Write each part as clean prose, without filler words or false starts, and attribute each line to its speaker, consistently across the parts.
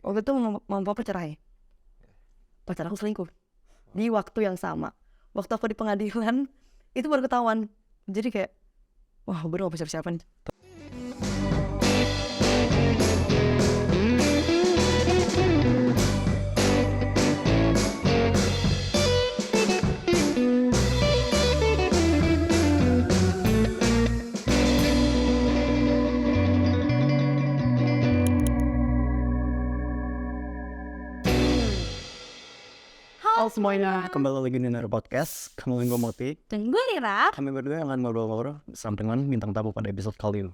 Speaker 1: Waktu itu mama papa cerai. Pacar aku selingkuh di waktu yang sama. Waktu aku di pengadilan itu baru ketahuan. Jadi kayak wah baru gak siapa-siapa nih. Halo semuanya, kembali lagi di Nero Podcast. Kembali gue Moti.
Speaker 2: Dan gue Rira.
Speaker 1: Kami berdua akan ngobrol-ngobrol bersama dengan bintang tamu pada episode kali ini.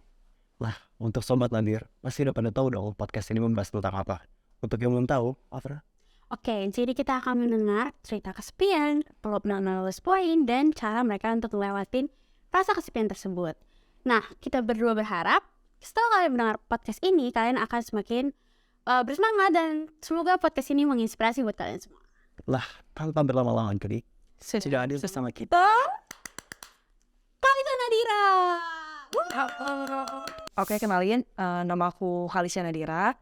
Speaker 1: Lah, untuk Sobat Nadir, pasti udah pada tahu dong podcast ini membahas tentang apa. Untuk yang belum tahu, Afra?
Speaker 2: Oke, jadi kita akan mendengar cerita kesepian, peluk-peluk analysis point, dan cara mereka untuk lewatin rasa kesepian tersebut. Nah, kita berdua berharap setelah kalian mendengar podcast ini, kalian akan semakin bersemangat dan semoga podcast ini menginspirasi buat kalian semua.
Speaker 1: Lah, tanpa berlama-lama lagi, sudah hadir bersama kita.
Speaker 2: Kalisa Nadira.
Speaker 1: Oke, kenalin, nama aku Kalisa Nadira.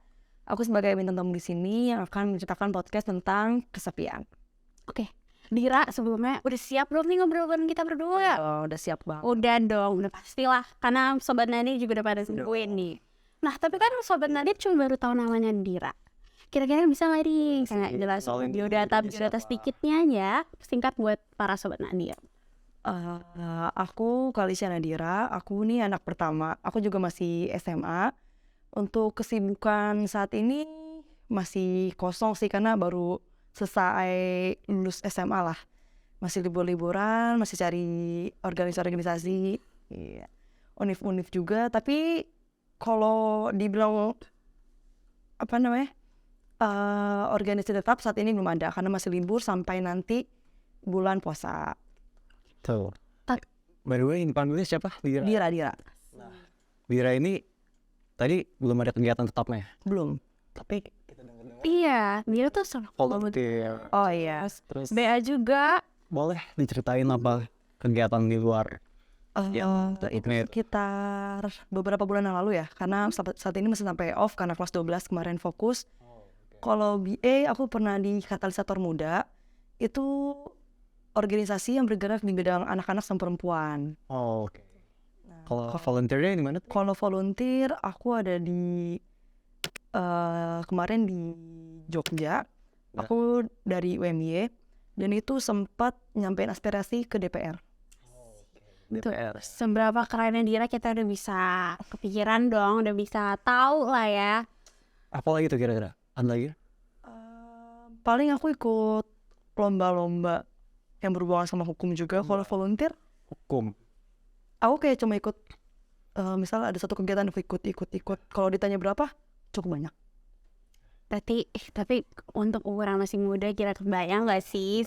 Speaker 1: Aku sebagai bintang tamu di sini yang akan menceritakan podcast tentang kesepian.
Speaker 2: Oke, Dira sebelumnya udah siap belum nih ngobrol bareng kita berdua?
Speaker 1: Oh, udah siap banget.
Speaker 2: Udah dong, udah pastilah. Karena Sobat Nadir juga udah pada nungguin nih. Nah, tapi kan Sobat Nadir cuma baru tahu namanya Dira. Kira-kira bisa nggak nih? Kayak jelas biodata sedikitnya ya, singkat buat para Sobat Nadir.
Speaker 1: Aku Kalisa Nadira, aku nih anak pertama. Aku juga masih SMA. Untuk kesibukan saat ini masih kosong sih karena baru selesai lulus SMA lah. Masih libur-liburan, masih cari organisasi-organisasi, univ-univ juga. Tapi kalau dibilang organisasi tetap saat ini belum ada karena masih libur sampai nanti bulan puasa.
Speaker 3: Tuh. By the way, panggilnya siapa?
Speaker 1: Dira.
Speaker 3: Dira ini tadi belum ada kegiatan tetapnya.
Speaker 1: Belum.
Speaker 3: Tapi
Speaker 2: Iya, Dira tuh sama
Speaker 3: volunteer.
Speaker 1: Oh iya.
Speaker 3: Terus
Speaker 2: BA juga.
Speaker 3: boleh diceritain apa kegiatan di luar?
Speaker 1: Itu sekitar beberapa bulan yang lalu ya. Karena saat ini masih sampai off karena kelas 12 kemarin fokus. Kalau BA aku pernah di Katalisator Muda. Itu organisasi yang bergerak di bidang anak-anak dan perempuan.
Speaker 3: Oh, oke. Kalau volunteernya di mana?
Speaker 1: Kalau volunteer aku ada di kemarin di Jogja. Aku dari UMY dan itu sempat nyampein aspirasi ke DPR.
Speaker 3: DPR.
Speaker 2: Seberapa kerennya Dira kita udah bisa kepikiran dong, udah bisa tahu lah ya.
Speaker 3: Apa lagi tuh kira-kira? Ada lagi?
Speaker 1: Paling aku ikut lomba-lomba yang berhubungan sama hukum juga. Kalau volunteer
Speaker 3: Hukum.
Speaker 1: aku kayak cuma ikut misal ada satu kegiatan aku ikut. Kalau ditanya berapa, cukup banyak.
Speaker 2: Tapi untuk ukuran masih muda kira kebayang gak sih?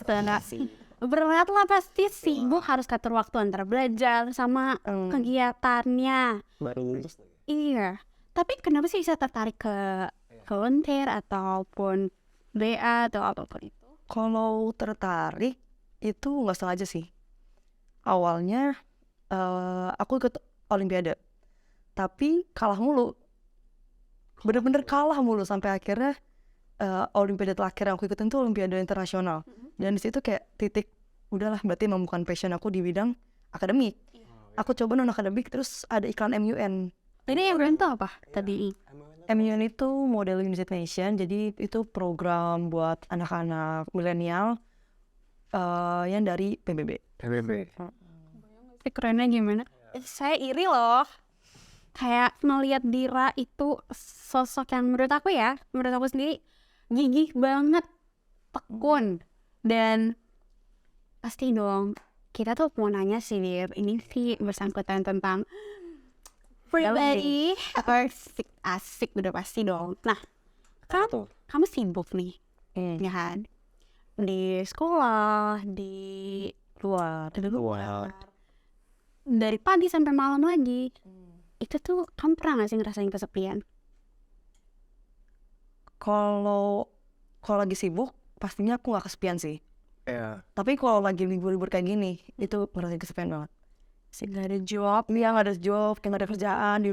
Speaker 2: Berat lah pasti sibuk, harus ngatur waktu antara belajar sama kegiatannya.
Speaker 3: Baru lulus.
Speaker 2: Iya. Tapi kenapa sih bisa tertarik ke volunteer ataupun BA atau apapun itu?
Speaker 1: Kalau tertarik itu nggak sengaja sih. Awalnya aku ikut Olimpiade, tapi kalah mulu. Bener-bener kalah mulu sampai akhirnya Olimpiade terakhir yang aku ikutin itu Olimpiade internasional. Dan di situ kayak titik udahlah berarti memang bukan passion aku di bidang akademik. Aku coba non akademik terus ada iklan MUN.
Speaker 2: Ini yang itu apa tadi?
Speaker 1: MUN itu Model United Nation, jadi itu program buat anak-anak milenial yang dari PBB.
Speaker 2: Kerennya gimana? Saya iri loh. Kayak ngeliat Dira itu sosok yang menurut aku sendiri gigih banget, tekun, dan pasti dong kita tuh mau nanya sih Dir, ini sih bersangkutan tentang pribadi asik udah pasti dong. Nah, kamu sibuk nih, ya kan? Di sekolah, di luar, dari pagi sampai malam lagi. Itu tuh kamu pernah gak sih ngerasain kesepian?
Speaker 1: Kalau lagi sibuk pastinya aku gak kesepian sih. Tapi kalau lagi libur-libur kayak gini itu ngerasain kesepian banget. Gak ada job, gak ada job, kayak gak ada kerjaan di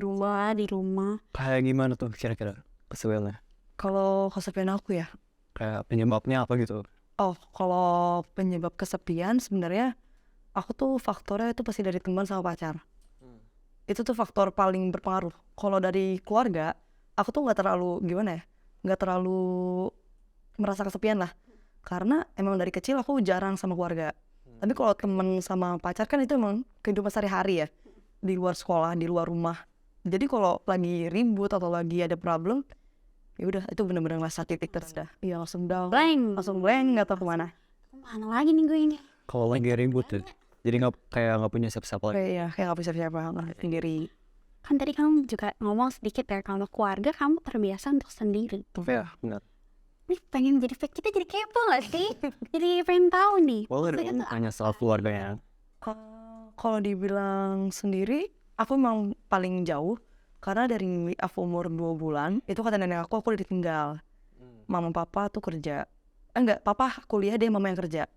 Speaker 1: rumah.
Speaker 3: Kayak gimana tuh kira-kira kesepiannya?
Speaker 1: Kalau kesepian aku ya,
Speaker 3: Kayak penyebabnya apa gitu?
Speaker 1: oh kalau penyebab kesepian sebenarnya aku tuh faktornya itu pasti dari teman sama pacar. Itu tuh faktor paling berpengaruh. Kalau dari keluarga, aku tuh nggak terlalu gimana ya, nggak terlalu merasa kesepian lah. Karena emang dari kecil aku jarang sama keluarga. Tapi kalau temen sama pacar kan itu emang kehidupan sehari-hari ya, di luar sekolah, di luar rumah. Jadi kalau lagi ribut atau lagi ada problem, ya udah itu bener-bener ngerasa titik terendah. Iya langsung down, langsung blank, nggak tahu kemana.
Speaker 2: Mana lagi nih gue ini?
Speaker 3: Kalau lagi ribut ya, jadi nggak punya siapa-siapa lagi.
Speaker 1: Kayak nggak bisa siapa sendiri.
Speaker 2: Kan tadi kamu juga ngomong sedikit ya, kalau keluarga kamu terbiasa untuk sendiri.
Speaker 3: Ya, benar.
Speaker 2: Nih pengen jadi kita jadi kepo gak sih? Jadi pengen tahu nih.
Speaker 3: Boleh
Speaker 2: Maksudnya
Speaker 3: dong
Speaker 2: tuh
Speaker 3: tanya soal keluarganya.
Speaker 1: Kalau dibilang sendiri, aku emang paling jauh. Karena dari aku umur 2 bulan, itu kata nenek aku udah ditinggal. Mama papa tuh kerja. Enggak, papa kuliah, dia mama yang kerja.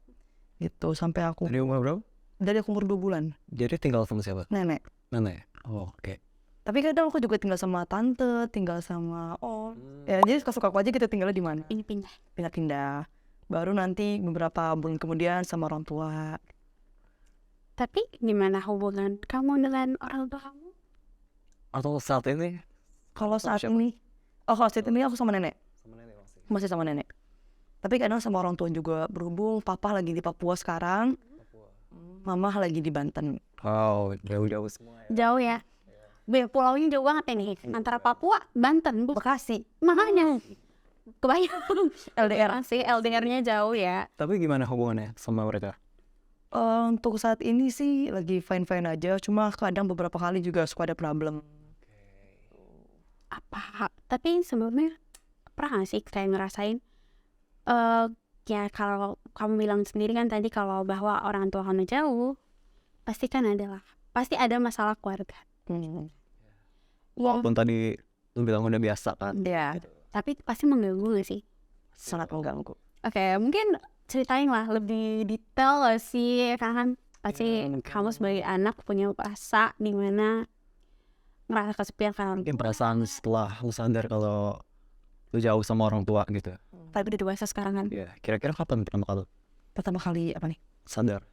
Speaker 1: Gitu, sampai aku.
Speaker 3: Dari umur berapa?
Speaker 1: Dari aku umur 2 bulan,
Speaker 3: Jadi tinggal sama siapa?
Speaker 1: nenek.
Speaker 3: Nenek. Oh, oke.
Speaker 1: Tapi kadang aku juga tinggal sama tante, tinggal sama om. Ya, jadi suka-suka aku aja gitu tinggalnya di mana.
Speaker 2: pindah.
Speaker 1: Pindah-pindah. Baru nanti beberapa bulan kemudian sama orang tua.
Speaker 2: Tapi gimana hubungan kamu dengan orang tua kamu?
Speaker 3: Atau saat ini?
Speaker 1: Kalau
Speaker 3: Sama
Speaker 1: saat
Speaker 3: siapa?
Speaker 1: ini, kalau saat ini aku sama nenek.
Speaker 3: Sama nenek masih.
Speaker 1: Masih sama nenek. Tapi kadang sama orang tua juga berhubung. Papa lagi di Papua sekarang, mama lagi di Banten.
Speaker 3: Oh, jauh-jauh semua ya.
Speaker 2: Jauh ya. Pulaunya jauh banget ini. Antara Papua, Banten,
Speaker 1: Bekasi,
Speaker 2: makanya kebayang.
Speaker 1: LDR.
Speaker 2: Sih LDR-nya jauh ya.
Speaker 3: Tapi gimana hubungannya sama mereka?
Speaker 1: Untuk saat ini sih lagi fine-fine aja. Cuma kadang beberapa kali juga suka ada problem.
Speaker 2: Apa? Tapi sebelumnya pernah gak sih kayak ngerasain ya kalau kamu bilang sendiri kan tadi kalau bahwa orang tua kamu jauh, pasti kan pasti ada masalah keluarga.
Speaker 3: Walaupun tadi lu bilang udah biasa kan.
Speaker 1: Ya,
Speaker 2: Tapi pasti mengganggu gak sih?
Speaker 1: sangat mengganggu.
Speaker 2: Oke, mungkin ceritain lah lebih detail gak sih? Karena kan pasti
Speaker 3: mungkin.
Speaker 2: kamu sebagai anak punya rasa dimana ngerasa kesepian kan.
Speaker 3: Mungkin perasaan setelah lu sadar kalau lu jauh sama orang tua gitu.
Speaker 2: Tapi udah dewasa sekarang kan.
Speaker 3: Ya, kira-kira kapan pertama kali
Speaker 1: Pertama kali apa nih?
Speaker 3: sadar?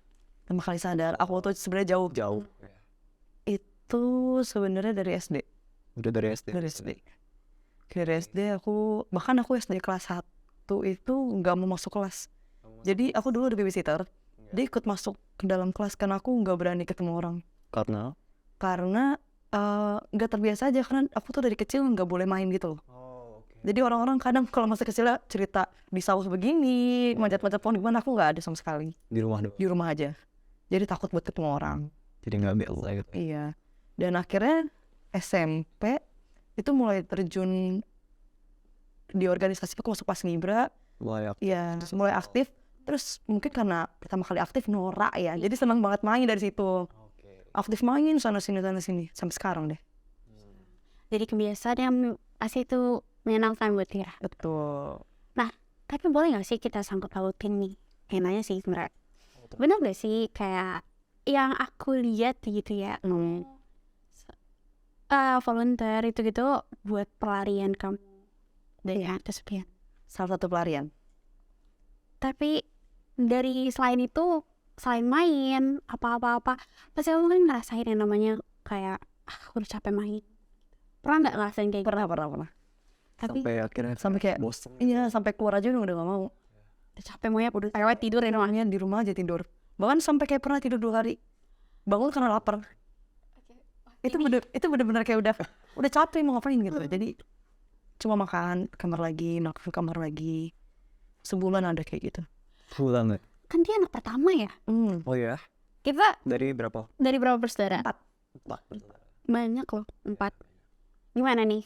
Speaker 1: Pertama kali sadar, aku tuh sebenarnya jauh.
Speaker 3: Jauh.
Speaker 1: Itu sebenarnya dari SD.
Speaker 3: Udah dari SD.
Speaker 1: Dari SD. Dari SD aku, bahkan aku SD kelas 1 itu nggak mau masuk kelas. Jadi aku dulu ada babysitter. Dia ikut masuk ke dalam kelas karena aku nggak berani ketemu orang.
Speaker 3: Karena
Speaker 1: Karena nggak terbiasa aja, karena aku tuh dari kecil nggak boleh main gitu loh. Jadi orang-orang kadang kalau masa kecilnya cerita di sawah begini, manjat-manjat pohon gimana, aku nggak ada sama sekali.
Speaker 3: di rumah doang.
Speaker 1: Di rumah aja. Jadi takut buat ketemu orang.
Speaker 3: Jadi nggak biasa gitu.
Speaker 1: Iya. Dan akhirnya SMP itu mulai terjun di organisasi, aku masuk Paskibra.
Speaker 3: Layak.
Speaker 1: Iya, mulai aktif. Terus mungkin karena pertama kali aktif norak ya. Jadi senang banget main dari situ. Aktif main sana sini sampai sekarang deh.
Speaker 2: Jadi kebiasaan yang pasti itu menyenangkan buat dia.
Speaker 1: Betul.
Speaker 2: Tapi boleh gak sih kita sangkut pautin nih? Kayak nanya sih sebenarnya. Bener gak sih kayak yang aku lihat gitu ya, volunteer itu gitu buat pelarian kamu dari kesepian.
Speaker 1: Salah satu pelarian.
Speaker 2: Tapi dari selain itu, selain main apa-apa, pasti kamu kan ngerasain yang namanya kayak udah capek main. Pernah nggak ngerasain kayak gitu?
Speaker 1: Pernah.
Speaker 2: Tapi
Speaker 3: Sampai akhirnya
Speaker 1: Sampai kayak
Speaker 3: bosen.
Speaker 1: iya, sampai keluar aja udah gak mau.
Speaker 2: udah capek mau ya, udah lewat tidur ya rumahnya.
Speaker 1: Di rumah aja tidur. Bahkan sampai kayak pernah tidur 2 hari. Bangun karena lapar. Itu bener-bener kayak udah capek mau ngapain gitu. Jadi cuma makan kamar lagi. Sebulan ada kayak gitu.
Speaker 3: Bulan ya.
Speaker 2: Kan dia anak pertama ya.
Speaker 3: Oh ya.
Speaker 2: Kita
Speaker 3: Dari berapa?
Speaker 2: dari berapa bersaudara?
Speaker 3: 4.
Speaker 2: Banyak loh, 4. Gimana nih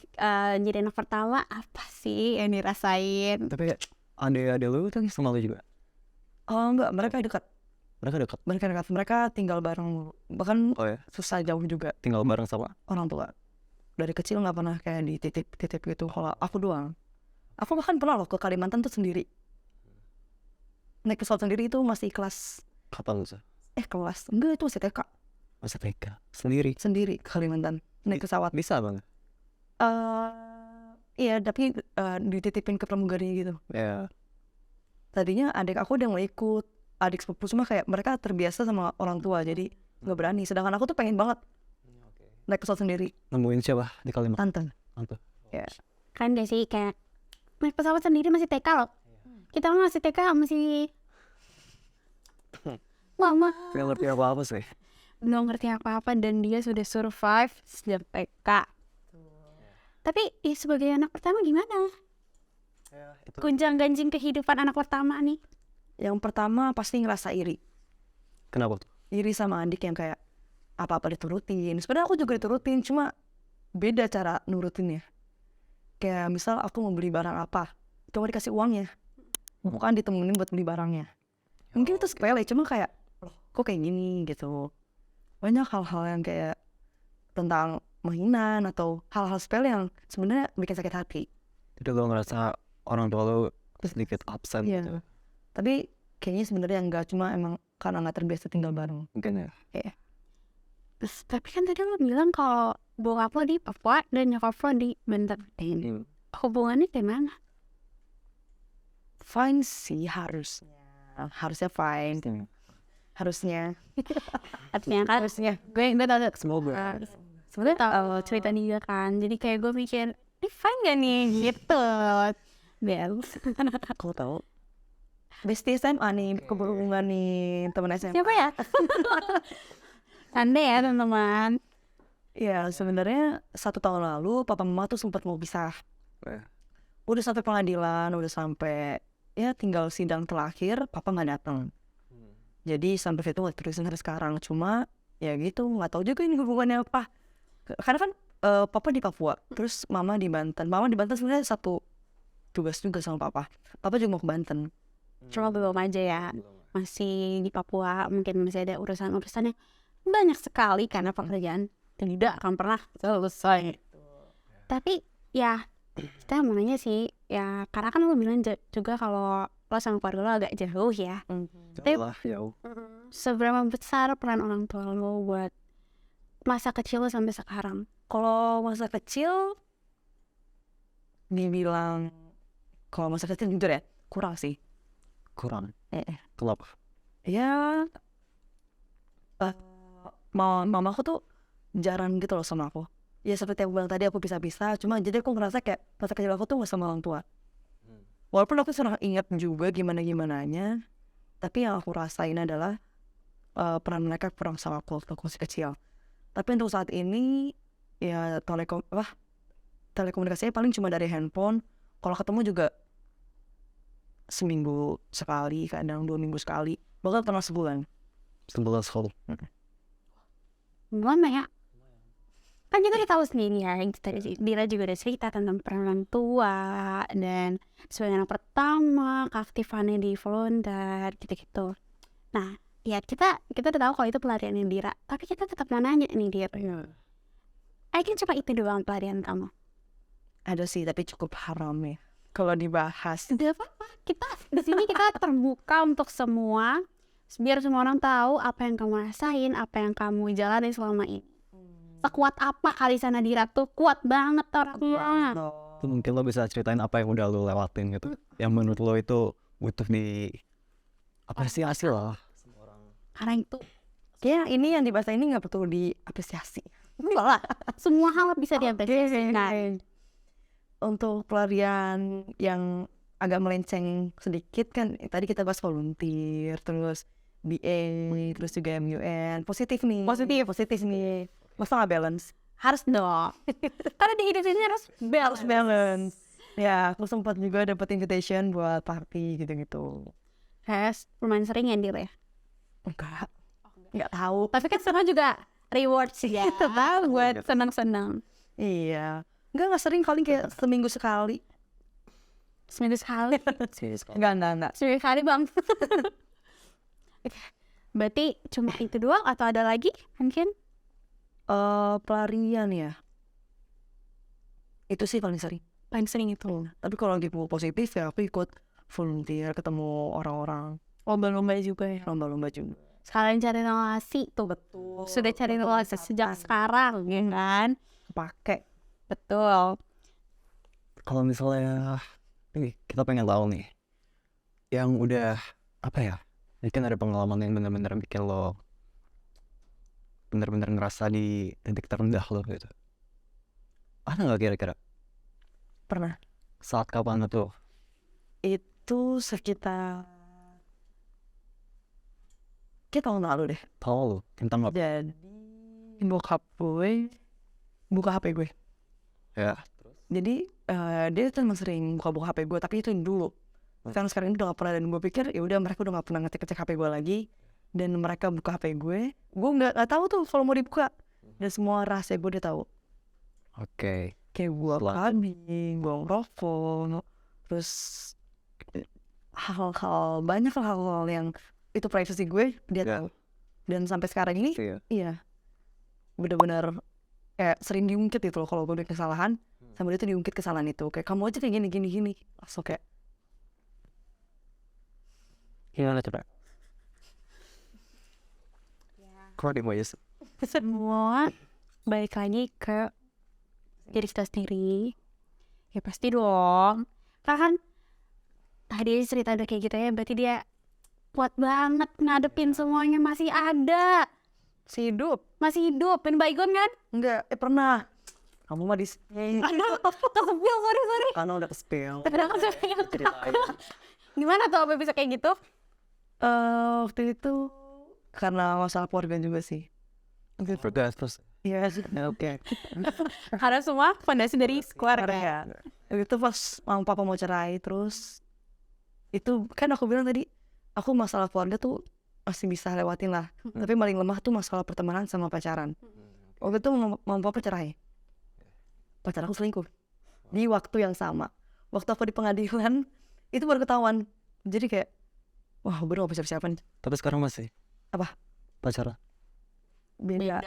Speaker 2: jadi anak pertama, apa sih yang dirasain?
Speaker 3: Tapi adik-adik lu tuh sama lu juga.
Speaker 1: Oh enggak, mereka dekat.
Speaker 3: Mereka dekat.
Speaker 1: Mereka tinggal bareng. Bahkan
Speaker 3: Oh ya.
Speaker 1: susah jauh juga
Speaker 3: Tinggal bareng sama.
Speaker 1: orang tua. Dari kecil nggak pernah kayak dititip gitu. Kalau aku doang. Aku bahkan pernah loh ke Kalimantan tuh sendiri. Naik pesawat sendiri itu masih kelas
Speaker 3: Kapan lu?
Speaker 1: kelas enggak, itu masih TK.
Speaker 3: Masa TK sendiri.
Speaker 1: Sendiri ke Kalimantan naik pesawat.
Speaker 3: Bisa bang?
Speaker 1: Iya, tapi dititipin ke pramugari gitu.
Speaker 3: Ya.
Speaker 1: Tadinya adik aku udah mau ikut, adik sepupu, cuma kayak mereka terbiasa sama orang tua, jadi nggak berani. Sedangkan aku tuh pengen banget naik pesawat sendiri.
Speaker 3: Nemuin siapa di Kalimantan?
Speaker 1: Tante. Ya.
Speaker 2: Kan gak sih kayak naik pesawat sendiri masih TK loh. Kita masih TK masih lama.
Speaker 3: Gak ngerti apa-apa sih.
Speaker 2: Belum ngerti apa-apa dan dia sudah survive sejak TK. Tapi sebagai anak pertama gimana? Gunjang ganjing kehidupan anak pertama nih.
Speaker 1: Yang pertama pasti ngerasa iri.
Speaker 3: Kenapa tuh?
Speaker 1: Iri sama adik yang kayak apa-apa diturutin. Sebenarnya aku juga diturutin, cuma beda cara nurutinnya. Kayak misal aku mau beli barang apa, cuma dikasih uangnya, bukan ditemenin buat beli barangnya. Mungkin itu sepele, cuma kayak loh, kok kayak gini gitu. Banyak hal-hal yang kayak tentang mainan atau hal-hal sepele yang sebenarnya bikin sakit hati.
Speaker 3: Jadi lo ngerasa orang tua lo sedikit absen
Speaker 1: Iya.
Speaker 3: gitu.
Speaker 1: Tapi kayaknya sebenarnya enggak, cuma emang karena nggak terbiasa tinggal bareng.
Speaker 3: Mungkin ya.
Speaker 2: Terus, tapi kan tadi lo bilang kalau bokap lo di Papua dan nyokap lo di Banten. Hubungannya gimana?
Speaker 1: Fine sih harusnya fine, harusnya.
Speaker 2: Artinya kan
Speaker 1: Harusnya.
Speaker 2: gue tau
Speaker 3: Semoga.
Speaker 2: sebenarnya tau cerita dia kan. Jadi kayak gue mikir ini fine gak nih gitu. Dan
Speaker 1: Aku tahu. Bestie SMA nih, keberhubungan nih teman SMA.
Speaker 2: siapa ya? Canda ya teman-teman.
Speaker 1: Ya sebenarnya 1 tahun lalu papa mama tuh sempat mau pisah. Udah sampai pengadilan, udah sampai ya tinggal sidang terakhir, papa nggak datang. Jadi sampai situ nggak terusin sampai sekarang. Cuma ya gitu, nggak tahu juga ini hubungannya apa. Karena kan papa di Papua, terus mama di Banten. Mama di Banten sebenarnya satu tugas juga sama papa. Papa juga mau ke Banten.
Speaker 2: Cuma belum aja ya. Masih di Papua mungkin masih ada urusan-urusan yang banyak sekali karena pekerjaan tidak akan pernah selesai. Tapi ya kita mau nanya sih ya karena kan lo bilang juga kalau lo sama keluarga lo agak jauh ya.
Speaker 3: Jauh lah, jauh.
Speaker 2: Seberapa besar peran orang tua lo buat masa kecil lo sampai sekarang?
Speaker 1: Kalau masa kecil dibilang, kalau masa kecil jujur ya kurang sih.
Speaker 3: Kurang.
Speaker 1: Eh.
Speaker 3: Kenapa?
Speaker 1: Ya mama aku tuh jarang gitu loh sama aku. Ya seperti yang aku bilang tadi, aku pisah-pisah. Cuma jadi aku ngerasa kayak masa kecil aku tuh gak sama orang tua. Walaupun aku sering ingat juga gimana-gimananya, tapi yang aku rasain adalah peran mereka kurang sama aku waktu aku masih kecil. Tapi untuk saat ini ya telekomunikasinya paling cuma dari handphone. Kalau ketemu juga seminggu sekali, kadang 2 minggu sekali, bahkan pernah sebulan.
Speaker 3: Sebulan sekali.
Speaker 2: Gimana ya? Kan kita udah tahu sendiri ya, Dira juga udah cerita tentang peran orang tua dan sebagai anak pertama, keaktifannya di volunteer gitu-gitu. Nah, ya kita udah tahu kalau itu pelariannya Dira, tapi kita tetap mau nanya nih Dira. Kan cuma itu doang pelarian kamu.
Speaker 1: Ada sih, tapi cukup haram ya kalau dibahas.
Speaker 2: Tidak apa-apa, kita di sini kita terbuka untuk semua, biar semua orang tahu apa yang kamu rasain, apa yang kamu jalani selama ini. Sekuat apa Kalisa Nadira tuh, kuat banget orangnya.
Speaker 3: Itu mungkin lo bisa ceritain apa yang udah lo lewatin gitu, yang menurut lo itu butuh di apresiasi lah.
Speaker 2: Karena itu
Speaker 1: Ya ini yang dibahas ini nggak perlu diapresiasi.
Speaker 2: lah, semua hal bisa diapresiasi. Nah,
Speaker 1: Untuk pelarian yang agak melenceng sedikit kan, tadi kita bahas volunteer, terus BA, terus juga MUN. Positif nih. Masa nggak balance?
Speaker 2: harus dong. Karena di hidup ini harus
Speaker 1: Balance. Ya, aku sempat juga dapet invitation buat party gitu-gitu.
Speaker 2: lumayan sering ya Dir ya.
Speaker 1: Nggak tahu.
Speaker 2: Tapi kan semua juga reward sih ya. Tetap buat senang-senang.
Speaker 1: Iya. Nggak sering, paling kayak seminggu sekali.
Speaker 2: Seminggu sekali.
Speaker 1: Enggak.
Speaker 2: Seminggu sekali bang. Berarti cuma itu doang atau ada lagi mungkin?
Speaker 1: Pelarian ya. Itu sih paling sering.
Speaker 2: Paling sering itu.
Speaker 1: Tapi kalau lagi positif ya aku ikut volunteer, ketemu orang-orang,
Speaker 2: Lomba-lomba juga ya.
Speaker 1: lomba-lomba juga.
Speaker 2: Sekalian cari relasi tuh.
Speaker 1: Betul.
Speaker 2: Sudah cari relasi sejak sekarang ya kan?
Speaker 1: Pakai.
Speaker 2: Betul.
Speaker 3: Kalau misalnya nih, kita pengen tahu nih, yang udah apa ya? Mungkin ada pengalaman yang benar-benar bikin lo benar-benar ngerasa di titik terendah lo gitu. Ada nggak kira-kira?
Speaker 1: Pernah.
Speaker 3: Saat kapan tuh?
Speaker 1: Itu sekitar kayak tahun lalu deh.
Speaker 3: Tahu lo tentang apa?
Speaker 1: Jadi bokap gue buka HP gue.
Speaker 3: Ya.
Speaker 1: Jadi dia tuh emang sering buka-buka HP gue, tapi itu yang dulu. Sekarang ini udah gak pernah, dan gue pikir ya udah mereka udah gak pernah ngecek HP gue lagi, dan mereka buka HP gue nggak tahu tuh kalau mau dibuka, dan semua rahasia gue dia tahu.
Speaker 3: Oke.
Speaker 1: Kayak gue
Speaker 3: Setelah-
Speaker 1: kambing, gue ngerokok, terus banyak hal-hal yang itu privacy gue dia
Speaker 3: Ya.
Speaker 1: tahu. Dan sampai sekarang ini
Speaker 3: Iya.
Speaker 1: iya benar-benar kayak sering diungkit itu loh kalau gue bikin kesalahan, sama dia tuh diungkit kesalahan itu, kayak kamu aja kayak gini langsung kayak
Speaker 3: Gimana coba? Kok di Moyes?
Speaker 2: Semua balik lagi ke diri kita sendiri. Ya pasti dong. Karena kan tadi cerita udah kayak gitu ya, berarti dia kuat banget ngadepin semuanya, masih ada,
Speaker 1: si hidup.
Speaker 2: masih hidup, dan baygon kan?
Speaker 1: Enggak, pernah. Kamu mah
Speaker 2: Aduh, kesepil, sorry.
Speaker 1: karena udah ke-spill.
Speaker 2: Udah kesepil. Gimana tuh apa bisa kayak gitu?
Speaker 1: Waktu itu karena masalah keluarga juga sih.
Speaker 3: Bergas terus.
Speaker 1: Iya sih. Oke.
Speaker 2: Karena semua fondasi dari keluarga.
Speaker 1: Ya. Itu pas mama papa mau cerai, terus itu kan aku bilang tadi, aku masalah keluarga tuh masih bisa lewatin lah. Tapi paling lemah tuh masalah pertemanan sama pacaran. Waktu itu mama papa cerai. Pacar aku selingkuh. Di waktu yang sama. Waktu aku di pengadilan, itu baru ketahuan. Jadi kayak, wah gue udah gak bisa persiapan.
Speaker 3: Tapi sekarang masih.
Speaker 1: Apa?
Speaker 3: Pacaran.
Speaker 1: Beda.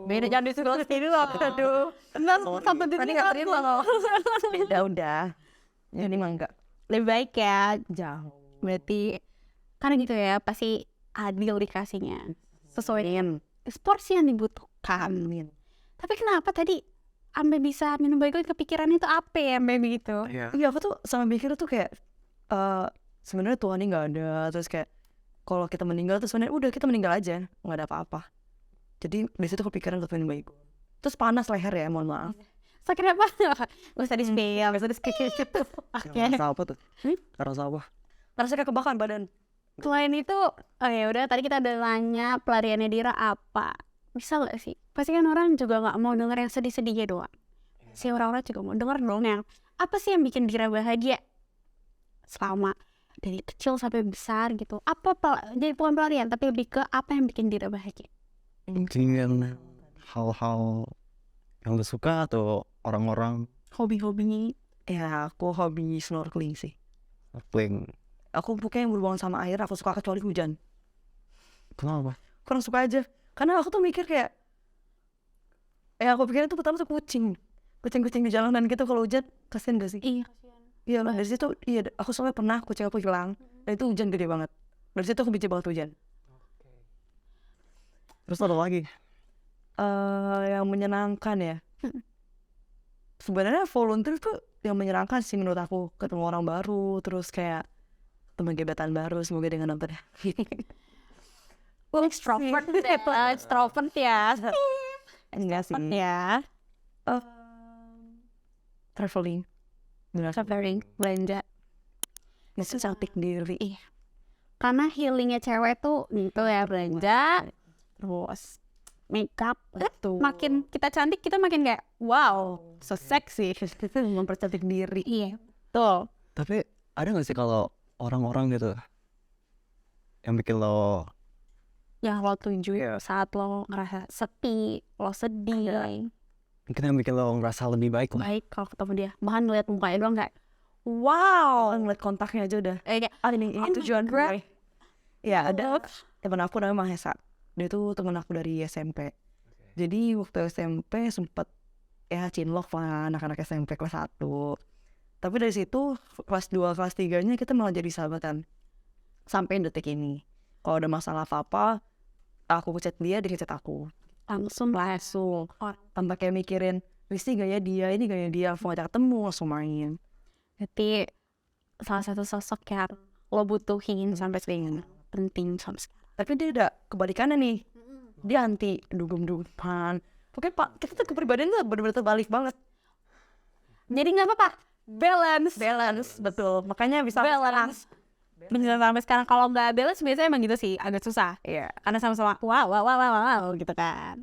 Speaker 2: Beda, jangan disuruh sini loh. Aduh. Benar, sampai di
Speaker 1: Tadi gak terima loh. Beda udah. Jadi mah enggak.
Speaker 2: lebih baik ya.
Speaker 1: Jauh.
Speaker 2: Berarti karena gitu ya, pasti adil dikasihnya sesuai dengan porsi yang dibutuhkan.
Speaker 1: Amin.
Speaker 2: Tapi kenapa tadi sampai bisa minum baygon, kepikiran itu apa ya sampai begitu?
Speaker 3: Iya.
Speaker 1: Iya, aku tuh sama mikir tuh kayak sebenarnya Tuhan ini nggak ada, terus kayak kalau kita meninggal tuh sebenarnya udah kita meninggal aja, nggak ada apa-apa. Jadi di situ kepikiran untuk minum baygon. Terus panas leher ya, mohon maaf.
Speaker 2: So kenapa? Gak usah di-spill, gak usah di-spill gitu. Oke.
Speaker 3: Rasa apa tuh?
Speaker 2: Hmm?
Speaker 3: Rasa apa?
Speaker 1: Rasanya kayak kebakar badan.
Speaker 2: Selain itu, oh ya udah, tadi kita udah nanya pelariannya Dira apa. Bisa gak sih? Pasti kan orang juga gak mau denger yang sedih-sedihnya doang. Si orang-orang juga mau denger dong yang apa sih yang bikin Dira bahagia selama dari kecil sampai besar gitu. Jadi bukan pelarian, tapi lebih ke apa yang bikin Dira bahagia.
Speaker 3: Mungkin hal-hal yang lu suka atau orang-orang
Speaker 2: Hobi-hobinya.
Speaker 1: Ya, aku hobi snorkeling sih.
Speaker 3: snorkeling.
Speaker 1: Aku pokoknya yang berhubungan sama air, aku suka kecuali hujan.
Speaker 3: Kenapa?
Speaker 1: Kurang suka aja. Karena aku tuh mikir kayak, aku pikir itu pertama tuh kucing di jalanan gitu, kalau hujan kasian gak sih?
Speaker 2: Iya.
Speaker 1: Iya lah, dari situ iya aku soalnya pernah kucing aku hilang, dan itu hujan gede banget. Dari situ aku benci banget hujan.
Speaker 3: Terus ada lagi?
Speaker 1: Yang menyenangkan ya. Sebenarnya volunteer tuh yang menyenangkan sih menurut aku, ketemu orang baru, terus kayak teman gebetan baru, semoga dengan nonton ya.
Speaker 2: Extrovert ya.
Speaker 1: Enggak sih.
Speaker 2: Ya.
Speaker 1: Traveling. Benar.
Speaker 2: Traveling, belanja.
Speaker 1: Itu cantik diri.
Speaker 2: Iya. Karena healingnya cewek tuh gitu ya, belanja, terus makeup.
Speaker 1: Betul.
Speaker 2: Makin kita cantik, kita makin kayak wow, so sexy.
Speaker 1: Itu mempercantik diri.
Speaker 2: Iya, betul.
Speaker 3: Tapi ada gak sih kalau orang-orang gitu yang bikin lo
Speaker 2: Yang lo tuju saat lo ngerasa sepi, lo sedih,
Speaker 3: mungkin yang bikin lo ngerasa lebih baik lah?
Speaker 2: baik kalau ketemu dia. Bahkan ngeliat mukanya doang kayak
Speaker 1: Wow, ngeliat kontaknya aja udah.
Speaker 2: kayak
Speaker 1: Ini
Speaker 2: oh my
Speaker 1: tujuan
Speaker 2: God.
Speaker 1: gue. Ya ada teman aku namanya Mahesa. Dia tuh teman aku dari SMP. Jadi waktu SMP sempet ya cinlok lah anak-anak SMP kelas 1. Tapi dari situ kelas 2, kelas 3-nya kita malah jadi sahabatan. Sampai detik ini. Kalau ada masalah apa-apa, aku ngechat dia chat aku.
Speaker 2: langsung
Speaker 1: Tanpa kayak mikirin Rizky gaya dia, ini gaya dia, langsung ajak ketemu, langsung main.
Speaker 2: Berarti salah satu sosok yang lo butuhin sampai sekarang, penting sampai sekarang.
Speaker 1: Tapi dia udah kebalikannya nih, dia anti dugem-dugeman. Pokoknya pak, kita tuh kepribadian tuh bener-bener terbalik banget.
Speaker 2: Jadi nggak apa-apa, balance.
Speaker 1: Balance, betul. Makanya bisa
Speaker 2: Balance. Bisa sampai sekarang. Kalau nggak balance biasanya emang gitu sih, agak susah.
Speaker 1: Iya.
Speaker 2: Karena sama-sama wow gitu kan.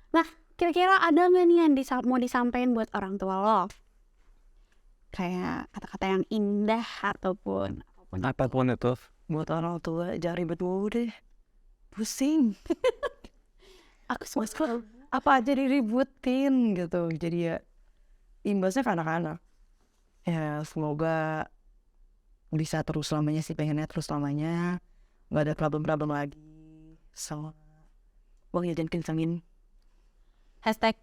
Speaker 2: Nah, kira-kira ada nggak nih yang mau disampaikan buat orang tua lo? Kayak kata-kata yang indah ataupun
Speaker 3: Apapun itu.
Speaker 1: Buat orang tua jangan ribet dulu deh, pusing.
Speaker 2: aku suka.
Speaker 1: Apa aja diributin gitu, jadi ya imbasnya ke anak-anak. Ya semoga bisa terus selamanya sih, pengennya terus selamanya nggak ada problem-problem lagi sama uang jajan kencengin.
Speaker 2: Hashtag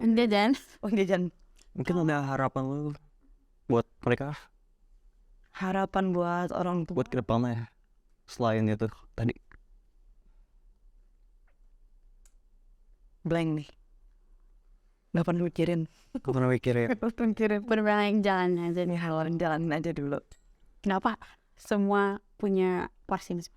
Speaker 2: jajan.
Speaker 1: Uang jajan.
Speaker 3: Mungkin ada harapan lu buat mereka,
Speaker 1: Harapan buat orang tua
Speaker 3: buat kedepannya selain itu tadi.
Speaker 1: blank nih, nggak pernah mikirin.
Speaker 3: Gue pernah mikirin
Speaker 2: Bener-bener yang jalan aja
Speaker 1: Ini
Speaker 2: nih.
Speaker 1: halalan jalanin aja dulu.
Speaker 2: Kenapa? Semua punya porsi masing-masing.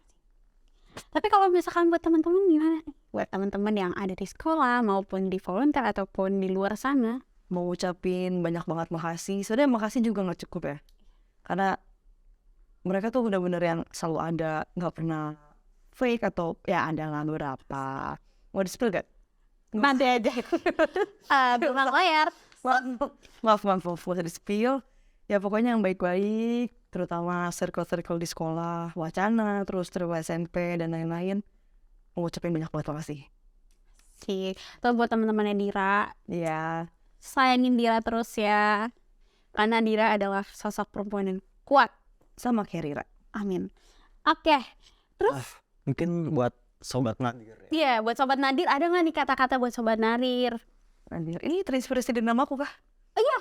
Speaker 2: Tapi kalau misalkan buat teman-teman gimana nih? Buat teman-teman yang ada di sekolah maupun di volunteer ataupun di luar sana.
Speaker 1: Mau ucapin banyak banget makasih. Sebenarnya makasih juga nggak cukup ya, karena mereka tuh benar-benar yang selalu ada, nggak pernah fake atau ya ada lah beberapa. Mau di-spill gak?
Speaker 2: Nanti aja. Bukan layar.
Speaker 1: Maaf, nggak usah di-spill. Ya pokoknya yang baik-baik, terutama circle-circle di sekolah, wacana, terus SMP dan lain-lain. Mau ucapin banyak banget makasih.
Speaker 2: Sih. Tuh buat teman-temannya Dira,
Speaker 1: Ya,
Speaker 2: sayangin Dira terus ya. Karena Dira adalah sosok perempuan yang kuat.
Speaker 1: sama kayak Rira.
Speaker 2: Amin. Oke. Terus
Speaker 3: mungkin buat sobat Nadir ya.
Speaker 2: iya, buat Sobat Nadir, ada nggak nih kata-kata buat Sobat Nadir?
Speaker 1: Nadir, ini terinspirasi dari namaku kah?
Speaker 2: Iya,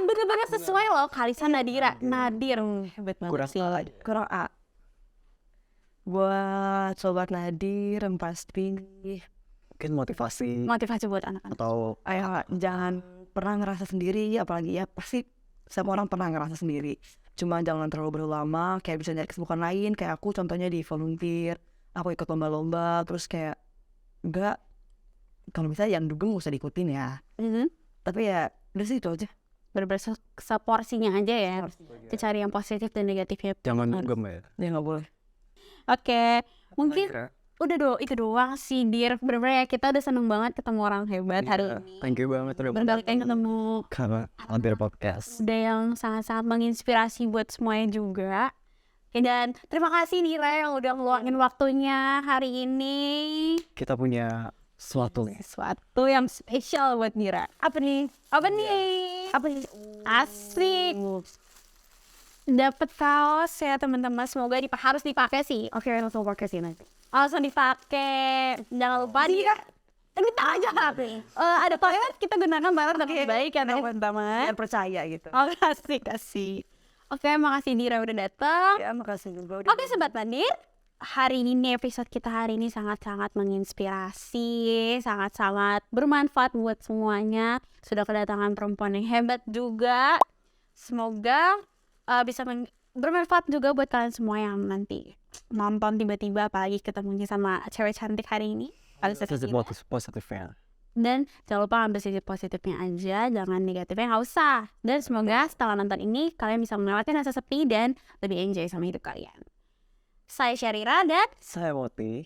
Speaker 2: bener-bener sesuai loh. Kalisan Nadira, Nadir. Hebat banget
Speaker 3: Kurang
Speaker 2: sih.
Speaker 1: Kurang A. Buat sobat Nadir yang pasti,
Speaker 3: Mungkin motivasi
Speaker 2: Motivasi buat anak-anak.
Speaker 3: atau
Speaker 1: ayo jangan pernah ngerasa sendiri, apalagi ya pasti semua orang pernah ngerasa sendiri. Cuma jangan terlalu berlama, kayak bisa nyari kesibukan lain. Kayak aku contohnya di volunteer, aku ikut lomba-lomba, terus kayak enggak, kalau misalnya yang dugem gak usah diikutin ya. Tapi ya udah sih itu aja.
Speaker 2: Bener-bener seporsinya aja ya. Kita cari yang positif dan negatifnya.
Speaker 3: jangan dugem ya.
Speaker 1: Ya nggak boleh.
Speaker 2: Oke, mungkin
Speaker 3: Kira-
Speaker 2: udah itu doang sih, Dir. Bener-bener ya, kita udah seneng banget ketemu orang hebat hari
Speaker 3: Iya,
Speaker 2: ini.
Speaker 3: thank you banget udah
Speaker 2: Berkali-kali ketemu.
Speaker 3: karena Nadir Podcast.
Speaker 2: Udah yang sangat-sangat menginspirasi buat semuanya juga. Oke, dan terima kasih Dira yang udah ngeluangin waktunya hari ini.
Speaker 3: Kita punya sesuatu nih.
Speaker 2: Sesuatu yang spesial buat Dira. Apa nih? Apa nih? Apa nih? Asik. Dapat kaos ya teman-teman. Semoga harus dipakai sih.
Speaker 1: Oke, langsung pakai sih nanti.
Speaker 2: Langsung dipakai. Jangan lupa ini aja ada toilet kita gunakan banget dengan baik ya teman-teman.
Speaker 1: Jangan percaya gitu.
Speaker 2: Oh, kasih. Oke, makasih Dira udah datang.
Speaker 1: Ya makasih juga udah.
Speaker 2: Oke Sobat Nadir, hari ini episode kita hari ini sangat-sangat menginspirasi, sangat-sangat bermanfaat buat semuanya. Sudah kedatangan perempuan yang hebat juga. Semoga bisa bermanfaat juga buat kalian semua yang nanti nonton tiba-tiba, apalagi ketemunya sama cewek cantik hari ini.
Speaker 3: Sisi positifnya.
Speaker 2: Dan jangan lupa ambil sisi positifnya aja, jangan negatifnya nggak usah. Dan semoga setelah nonton ini kalian bisa melewati rasa sepi dan lebih enjoy sama hidup kalian. Saya Syarira dan
Speaker 3: Saya Moti.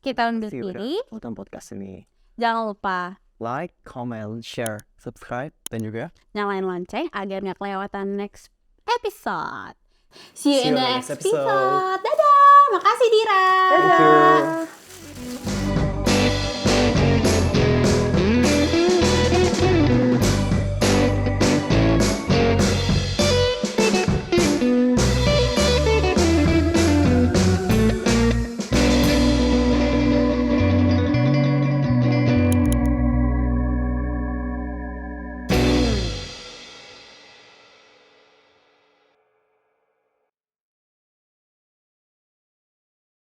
Speaker 2: kita undur
Speaker 3: Kasih udah
Speaker 2: diri.
Speaker 3: nonton podcast ini.
Speaker 2: Jangan lupa
Speaker 3: Like, comment, share, subscribe, dan juga
Speaker 2: nyalain lonceng agar nggak kelewatan next episode. See you in the next episode. Dadah, makasih Dira.
Speaker 3: thank you.